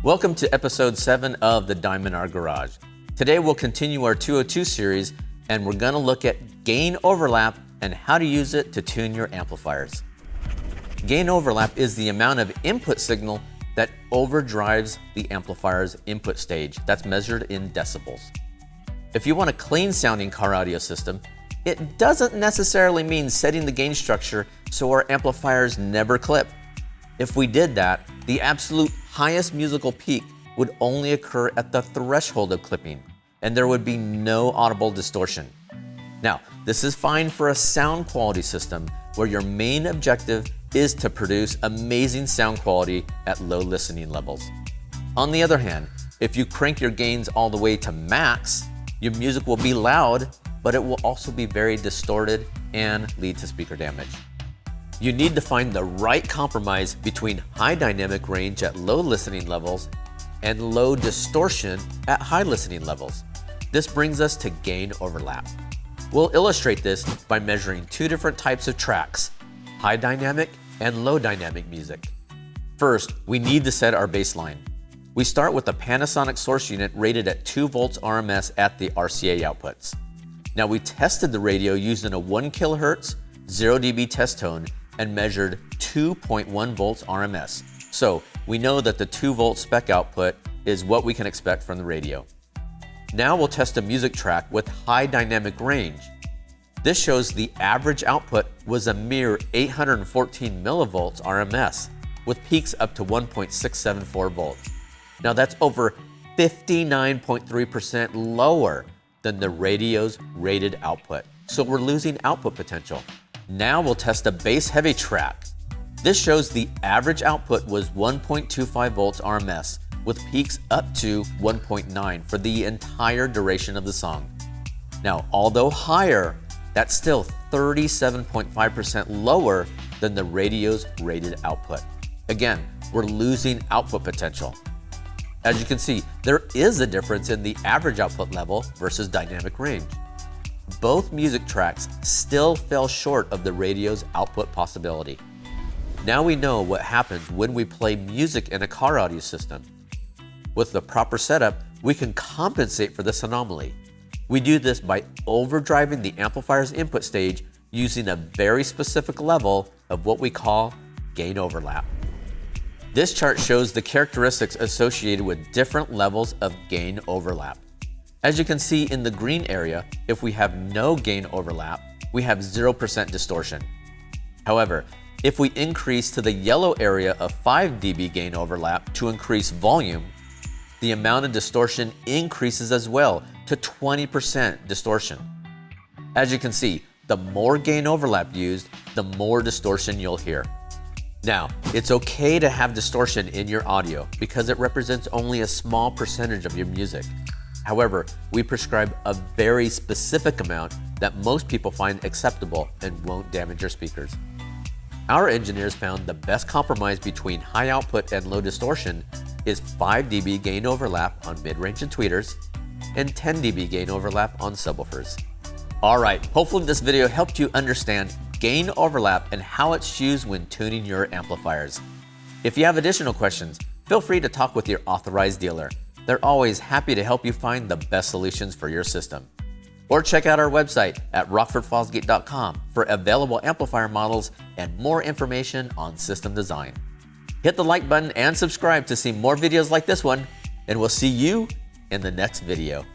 Welcome to episode 7 of the Diamond Art Garage. Today we'll continue our 202 series and we're going to look at gain overlap and how to use it to tune your amplifiers. Gain overlap is the amount of input signal that overdrives the amplifier's input stage. That's measured in decibels. If you want a clean sounding car audio system, it doesn't necessarily mean setting the gain structure so our amplifiers never clip. If we did that, the absolute highest musical peak would only occur at the threshold of clipping, and there would be no audible distortion. Now, this is fine for a sound quality system where your main objective is to produce amazing sound quality at low listening levels. On the other hand, if you crank your gains all the way to max, your music will be loud, but it will also be very distorted and lead to speaker damage. You need to find the right compromise between high dynamic range at low listening levels and low distortion at high listening levels. This brings us to gain overlap. We'll illustrate this by measuring two different types of tracks, high dynamic and low dynamic music. First, we need to set our baseline. We start with a Panasonic source unit rated at 2 volts RMS at the RCA outputs. Now we tested the radio using a 1 kHz, 0 dB test tone and measured 2.1 volts RMS. So we know that the 2 volt spec output is what we can expect from the radio. Now we'll test a music track with high dynamic range. This shows the average output was a mere 814 millivolts RMS with peaks up to 1.674 volts. Now that's over 59.3% lower than the radio's rated output. So we're losing output potential. Now we'll test a bass heavy track. This shows the average output was 1.25 volts RMS with peaks up to 1.9 for the entire duration of the song. Now, although higher, that's still 37.5% lower than the radio's rated output. Again, we're losing output potential. As you can see, there is a difference in the average output level versus dynamic range. Both music tracks still fell short of the radio's output possibility. Now we know what happens when we play music in a car audio system. With the proper setup, we can compensate for this anomaly. We do this by overdriving the amplifier's input stage using a very specific level of what we call gain overlap. This chart shows the characteristics associated with different levels of gain overlap. As you can see in the green area, if we have no gain overlap, we have 0% distortion. However, if we increase to the yellow area of 5 dB gain overlap to increase volume, the amount of distortion increases as well to 20% distortion. As you can see, the more gain overlap used, the more distortion you'll hear. Now, it's okay to have distortion in your audio because it represents only a small percentage of your music. However, we prescribe a very specific amount that most people find acceptable and won't damage your speakers. Our engineers found the best compromise between high output and low distortion is 5 dB gain overlap on mid-range and tweeters and 10 dB gain overlap on subwoofers. Alright, hopefully this video helped you understand gain overlap and how it's used when tuning your amplifiers. If you have additional questions, feel free to talk with your authorized dealer. They're always happy to help you find the best solutions for your system. Or check out our website at rockfordfosgate.com for available amplifier models and more information on system design. Hit the like button and subscribe to see more videos like this one, and we'll see you in the next video.